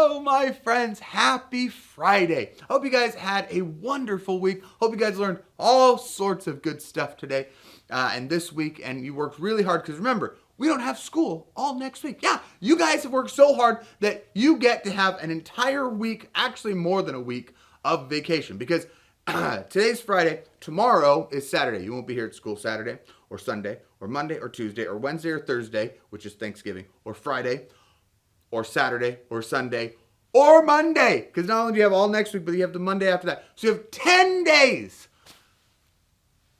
Hello, my friends. Happy Friday. Hope you guys had a wonderful week. Hope you guys learned all sorts of good stuff today and this week, and you worked really hard because remember, we don't have school all next week. Yeah, you guys have worked so hard that you get to have an entire week, actually more than a week, of vacation because today's Friday, tomorrow is Saturday. You won't be here at school Saturday or Sunday or Monday or Tuesday or Wednesday or Thursday, which is Thanksgiving, or Friday or Saturday or Sunday or Monday. Because not only do you have all next week, but you have the Monday after that. So you have 10 days.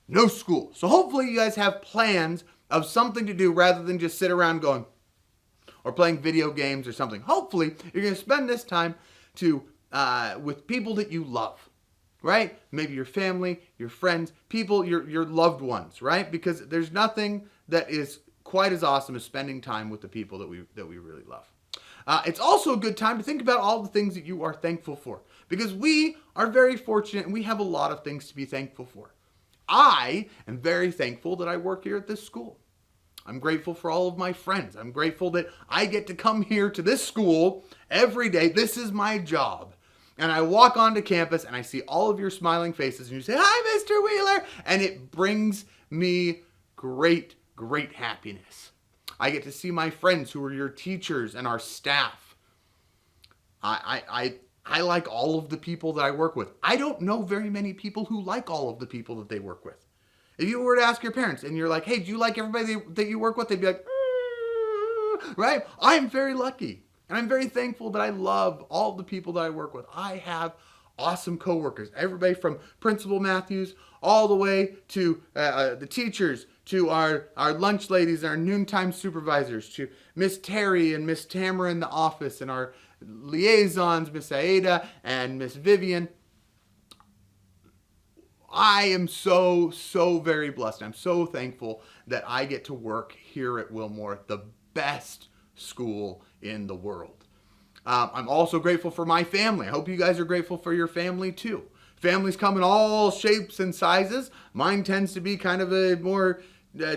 No school. So hopefully you guys have plans of something to do rather than just sit around going or playing video games or something. Hopefully you're going to spend this time with people that you love, right? Maybe your family, your friends, people, your loved ones, right? Because there's nothing that is quite as awesome as spending time with the people that we really love. It's also a good time to think about all the things that you are thankful for because we are very fortunate and we have a lot of things to be thankful for. I am very thankful that I work here at this school. I'm grateful for all of my friends. I'm grateful that I get to come here to this school every day. This is my job. And I walk onto campus and I see all of your smiling faces and you say, "Hi, Mr. Wheeler." And it brings me great, great happiness. I get to see my friends who are your teachers and our staff. I like all of the people that I work with. I don't know very many people who like all of the people that they work with. If you were to ask your parents and you're like, "Hey, do you like everybody that you work with?" They'd be like, right? I'm very lucky. And I'm very thankful that I love all the people that I work with. I have awesome coworkers. Everybody from Principal Matthews all the way to the teachers, to our lunch ladies, our noontime supervisors, to Miss Terry and Miss Tamara in the office, and our liaisons, Miss Aida and Miss Vivian. I am so very blessed. I'm so thankful that I get to work here at Willmore, the best school in the world. I'm also grateful for my family. I hope you guys are grateful for your family too. Families come in all shapes and sizes. Mine tends to be kind of a more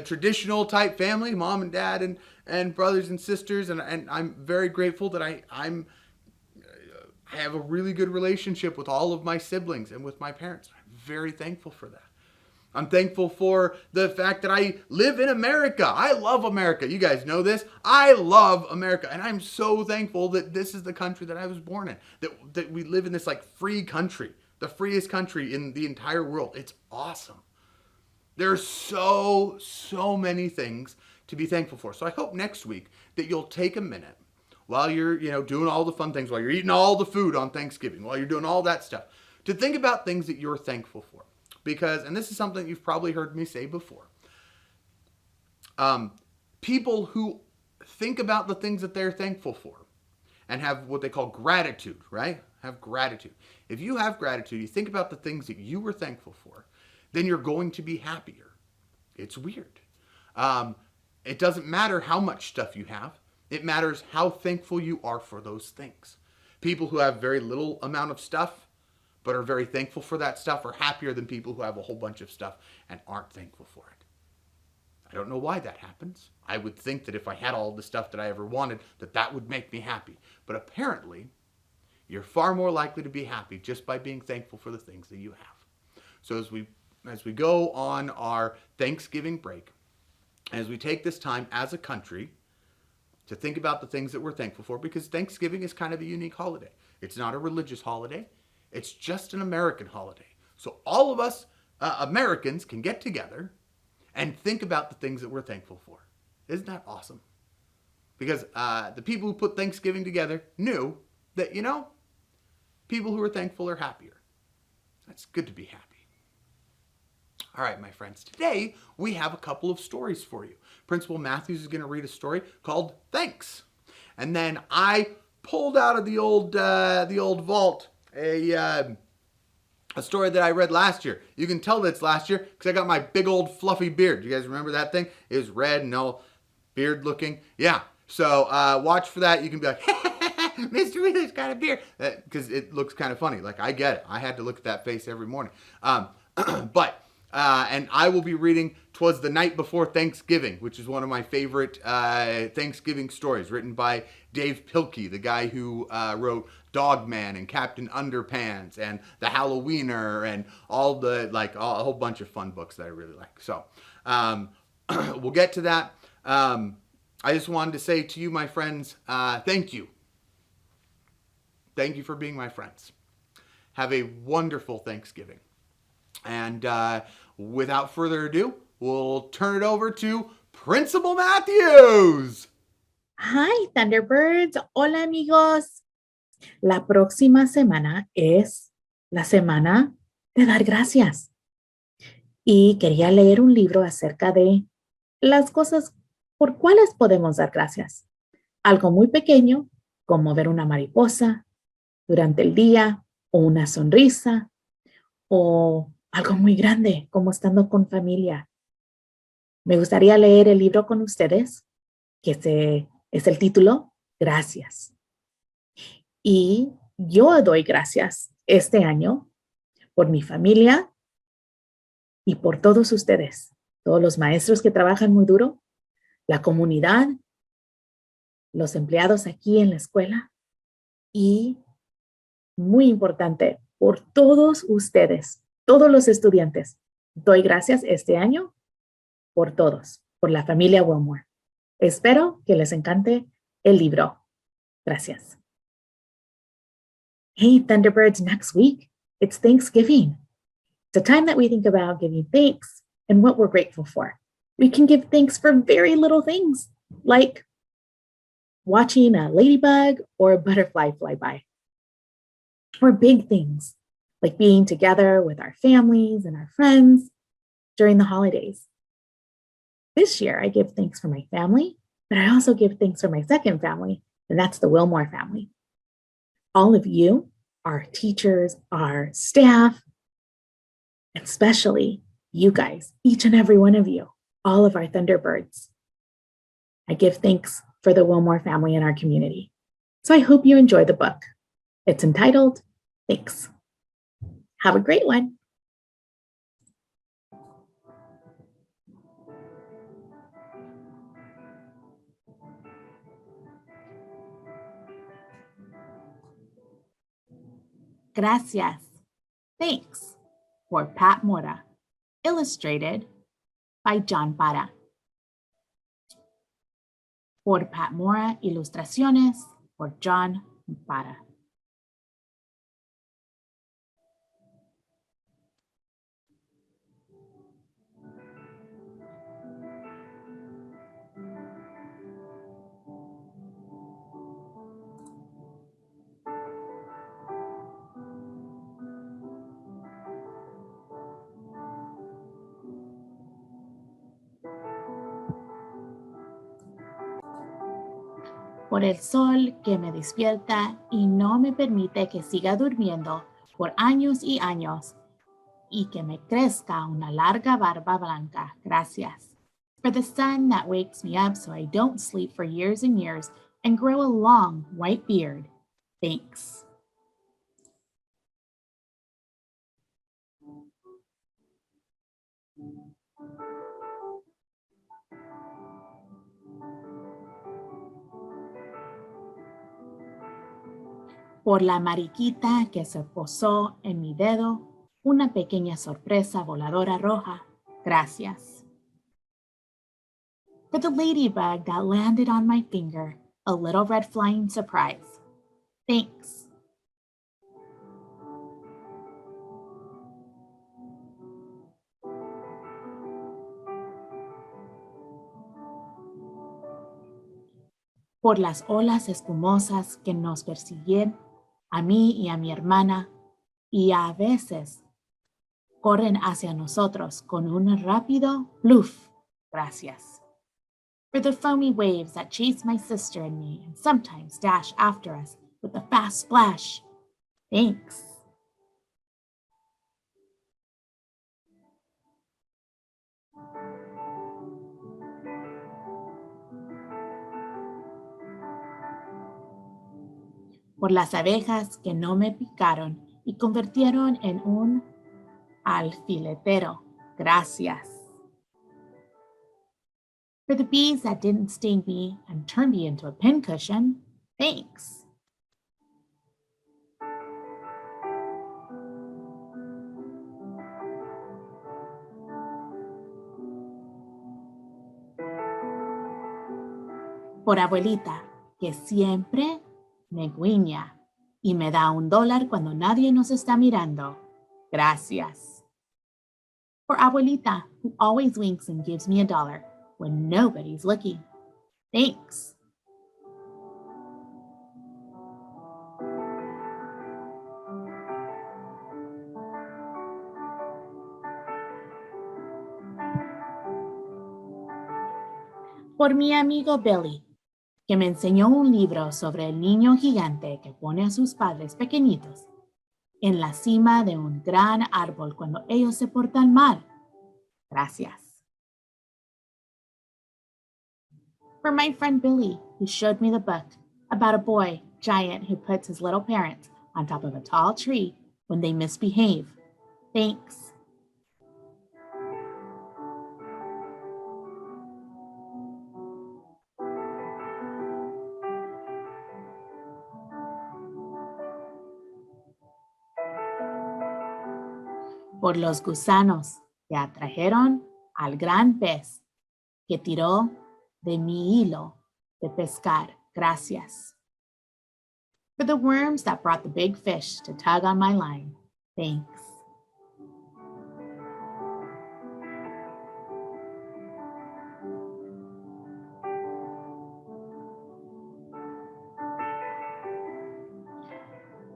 traditional type family, mom and dad and brothers and sisters. And I'm very grateful that I have a really good relationship with all of my siblings and with my parents. I'm very thankful for that. I'm thankful for the fact that I live in America. I love America. You guys know this. I love America. And I'm so thankful that this is the country that I was born in. That we live in this like free country. The freest country in the entire world. It's awesome. There's so many things to be thankful for. So I hope next week that you'll take a minute while you're, doing all the fun things, while you're eating all the food on Thanksgiving, while you're doing all that stuff, to think about things that you're thankful for. Because, and this is something you've probably heard me say before, people who think about the things that they're thankful for and have what they call gratitude, right? Have gratitude. If you have gratitude, you think about the things that you were thankful for, then you're going to be happier. It's weird. It doesn't matter how much stuff you have. It matters how thankful you are for those things. People who have very little amount of stuff but are very thankful for that stuff are happier than people who have a whole bunch of stuff and aren't thankful for it. I don't know why that happens. I would think that if I had all the stuff that I ever wanted, that would make me happy. But apparently, you're far more likely to be happy just by being thankful for the things that you have. So as we go on our Thanksgiving break, as we take this time as a country to think about the things that we're thankful for, because Thanksgiving is kind of a unique holiday. It's not a religious holiday. It's just an American holiday. So all of us Americans can get together and think about the things that we're thankful for. Isn't that awesome? Because the people who put Thanksgiving together knew that, people who are thankful are happier. That's good to be happy. All right, my friends, today we have a couple of stories for you. Principal Matthews is going to read a story called Thanks. And then I pulled out of the old vault a story that I read last year. You can tell that it's last year because I got my big old fluffy beard. You guys remember that thing? It was red and all beard looking. Yeah. So watch for that. You can be like, Mr. Wheeler's got a beard. Because it looks kind of funny. Like, I get it. I had to look at that face every morning. But And I will be reading "'Twas the Night Before Thanksgiving," which is one of my favorite Thanksgiving stories, written by Dave Pilkey, the guy who wrote Dogman and Captain Underpants and The Halloweener and all the a whole bunch of fun books that I really like. So we'll get to that. I just wanted to say to you, my friends, thank you. Thank you for being my friends. Have a wonderful Thanksgiving. And without further ado, we'll turn it over to Principal Matthews. Hi, Thunderbirds. Hola, amigos. La próxima semana es la semana de dar gracias. Y quería leer un libro acerca de las cosas por cuales podemos dar gracias. Algo muy pequeño, como ver una mariposa durante el día, o una sonrisa, o algo muy grande, como estando con familia. Me gustaría leer el libro con ustedes, que es el título, Gracias. Y yo doy gracias este año por mi familia y por todos ustedes, todos los maestros que trabajan muy duro, la comunidad, los empleados aquí en la escuela y, muy importante, por todos ustedes, todos los estudiantes. Doy gracias este año por todos, por la familia Willmore. Espero que les encante el libro. Gracias. Hey, Thunderbirds, next week, it's Thanksgiving. It's a time that we think about giving thanks and what we're grateful for. We can give thanks for very little things, like watching a ladybug or a butterfly fly by. Or big things, like being together with our families and our friends during the holidays. This year, I give thanks for my family, but I also give thanks for my second family, and that's the Willmore family. All of you, our teachers, our staff, and especially you guys, each and every one of you, all of our Thunderbirds. I give thanks for the Willmore family in our community. So I hope you enjoy the book. It's entitled, Thanks. Have a great one. Gracias. Thanks, for Pat Mora. Illustrated by John Para. Por Pat Mora, ilustraciones por John Para. Por el sol que me despierta y no me permite que siga durmiendo por años y años y que me crezca una larga barba blanca. Gracias. For the sun that wakes me up so I don't sleep for years and years and grow a long white beard. Thanks. Por la mariquita que se posó en mi dedo, una pequeña sorpresa voladora roja. Gracias. For the ladybug that landed on my finger, a little red flying surprise. Thanks. Por las olas espumosas que nos persiguen, a mí y a mi hermana, y a veces corren hacia nosotros con un rápido bluff. Gracias. For the foamy waves that chase my sister and me and sometimes dash after us with a fast splash. Thanks. Por las abejas que no me picaron y convirtieron en un alfiletero. Gracias. For the bees that didn't sting me and turn me into a pincushion, thanks. Por abuelita, que siempre me guiña y me da $1 cuando nadie nos está mirando. Gracias. For abuelita, who always winks and gives me $1 when nobody's looking. Thanks. Por mi amigo Billy, que me enseñó un libro sobre el niño gigante que pone a sus padres pequeñitos en la cima de un gran árbol cuando ellos se portan mal. Gracias. For my friend Billy, who showed me the book about a boy giant who puts his little parents on top of a tall tree when they misbehave. Thanks. Por los gusanos que atrajeron al gran pez que tiró de mi hilo de pescar. Gracias. For the worms that brought the big fish to tug on my line. Thanks.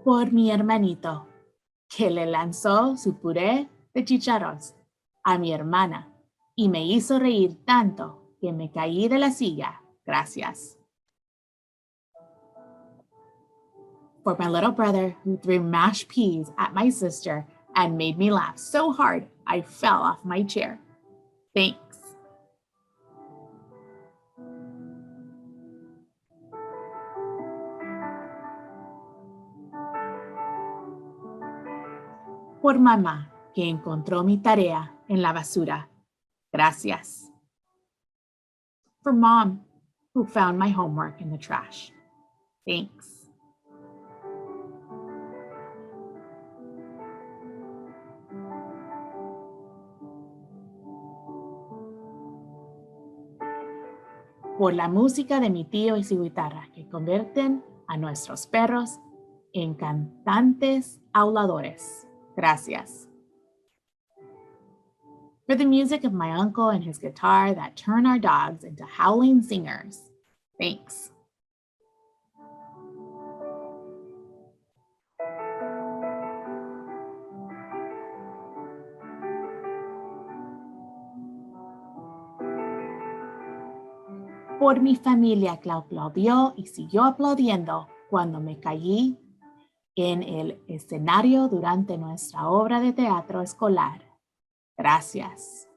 Por mi hermanito, que le lanzó su puré de chícharos a mi hermana y me hizo reír tanto que me caí de la silla. Gracias. For my little brother who threw mashed peas at my sister and made me laugh so hard I fell off my chair. Thanks. Por mamá, que encontró mi tarea en la basura. Gracias. For mom, who found my homework in the trash. Thanks. Por la música de mi tío y su guitarra, que convierten a nuestros perros en cantantes auladores. Gracias. For the music of my uncle and his guitar that turn our dogs into howling singers. Thanks. Por mi familia que aplaudió y siguió aplaudiendo cuando me caí en el escenario durante nuestra obra de teatro escolar. Gracias.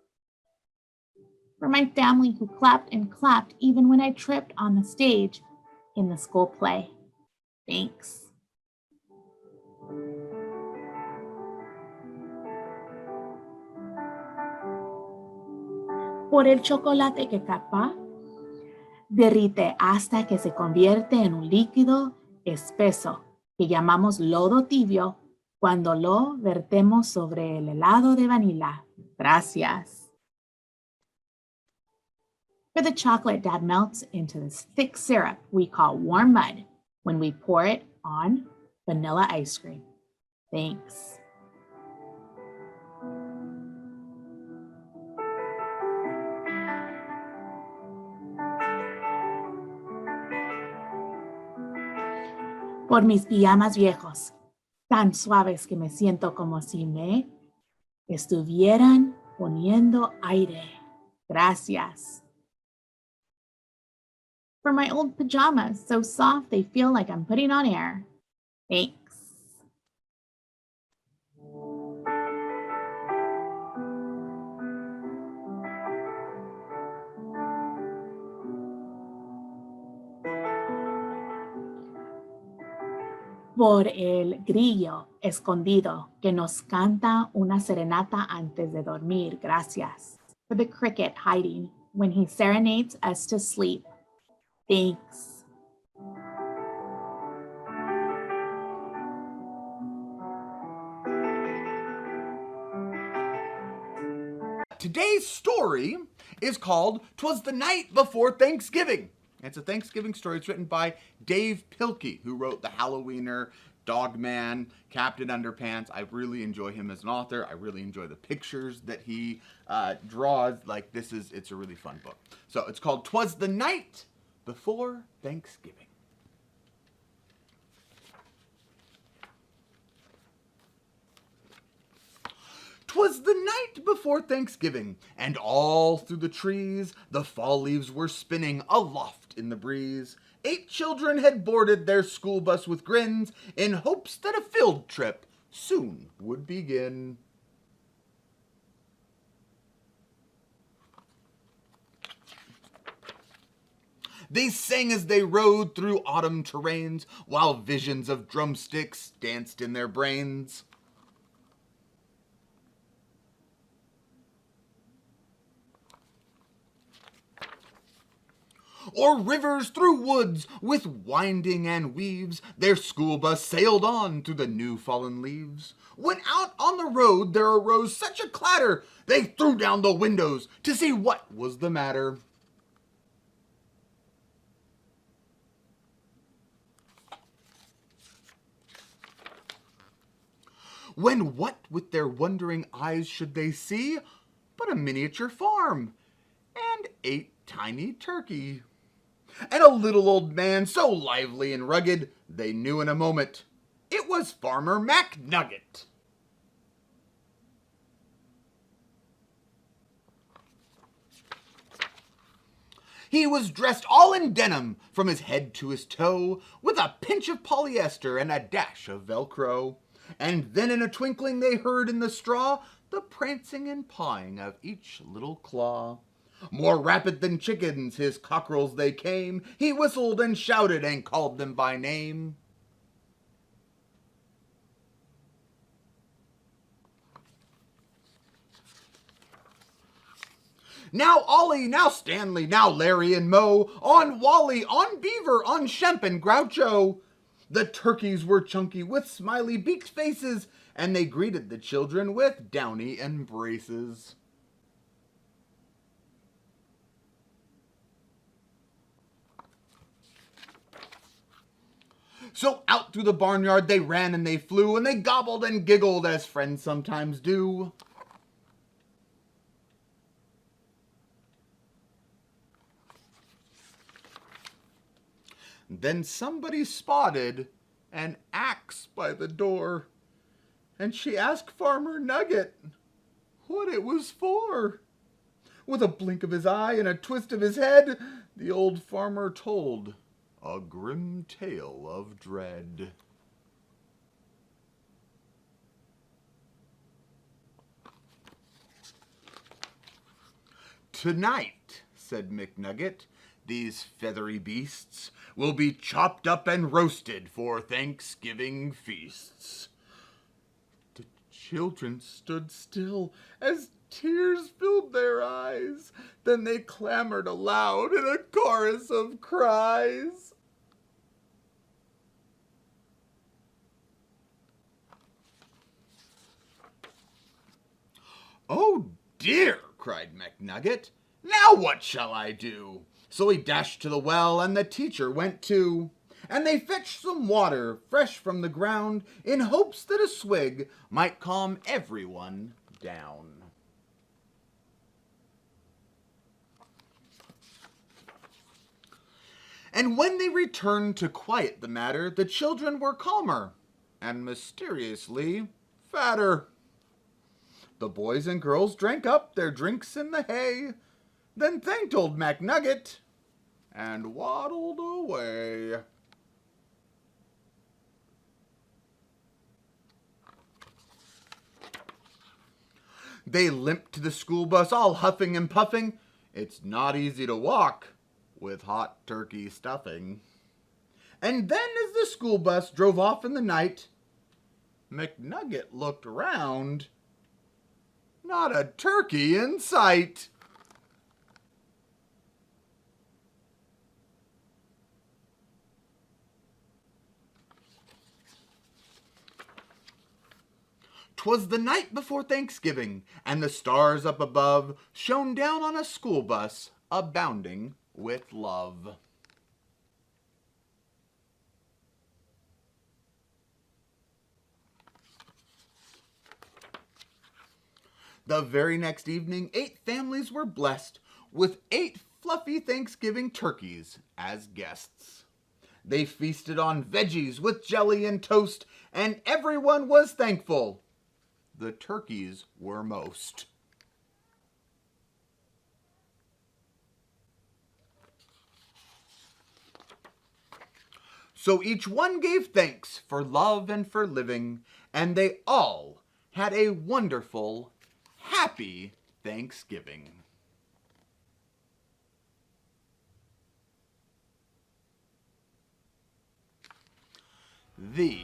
For my family who clapped and clapped even when I tripped on the stage in the school play. Thanks. Por el chocolate que capaz derrite hasta que se convierte en un líquido espeso que llamamos lodo tibio cuando lo vertemos sobre el helado de vanilla. Gracias. For the chocolate that melts into this thick syrup we call warm mud when we pour it on vanilla ice cream. Thanks. Por mis pijamas viejos, tan suaves que me siento como si me estuvieran poniendo aire. Gracias. For my old pajamas, so soft they feel like I'm putting on air. Thanks. por el grillo escondido que nos canta una serenata antes de dormir. Gracias. For the cricket hiding when he serenades us to sleep. Thanks. Today's story is called "'Twas the Night Before Thanksgiving." It's a Thanksgiving story. It's written by Dave Pilkey, who wrote The Halloweener, Dogman, Captain Underpants. I really enjoy him as an author. I really enjoy the pictures that he draws. Like, it's a really fun book. So it's called "'Twas the Night Before Thanksgiving." 'Twas the night before Thanksgiving, and all through the trees the fall leaves were spinning aloft in the breeze. 8 children had boarded their school bus with grins in hopes that a field trip soon would begin. They sang as they rode through autumn terrains, while visions of drumsticks danced in their brains. O'er rivers, through woods, with winding and weaves, their school bus sailed on through the new fallen leaves. When out on the road there arose such a clatter, they threw down the windows to see what was the matter. When what with their wondering eyes should they see but a miniature farm and 8 tiny turkey, and a little old man so lively and rugged they knew in a moment it was Farmer McNugget. He was dressed all in denim from his head to his toe, with a pinch of polyester and a dash of Velcro. And then in a twinkling they heard in the straw the prancing and pawing of each little claw. More rapid than chickens his cockerels they came. He whistled and shouted and called them by name. Now Ollie, now Stanley, now Larry and Moe, on Wally, on Beaver, on Shemp and Groucho. The turkeys were chunky with smiley beaked faces, and they greeted the children with downy embraces. So out through the barnyard they ran and they flew, and they gobbled and giggled as friends sometimes do. Then somebody spotted an axe by the door, and she asked Farmer Nugget what it was for. With a blink of his eye and a twist of his head, the old farmer told a grim tale of dread. "Tonight," said McNugget, "these feathery beasts will be chopped up and roasted for Thanksgiving feasts." The children stood still as tears filled their eyes. Then they clamored aloud in a chorus of cries. "Oh dear," cried McNugget, "now what shall I do?" So he dashed to the well, and the teacher went too. And they fetched some water fresh from the ground, in hopes that a swig might calm everyone down. And when they returned to quiet the matter, the children were calmer and mysteriously fatter. The boys and girls drank up their drinks in the hay, then thanked old McNugget and waddled away. They limped to the school bus, all huffing and puffing. It's not easy to walk with hot turkey stuffing. And then as the school bus drove off in the night, McNugget looked around. Not a turkey in sight. "'Twas the night before Thanksgiving, and the stars up above shone down on a school bus abounding with love." The very next evening, 8 families were blessed with 8 fluffy Thanksgiving turkeys as guests. They feasted on veggies with jelly and toast, and everyone was thankful. The turkeys were most. So each one gave thanks for love and for living, and they all had a wonderful, happy Thanksgiving. The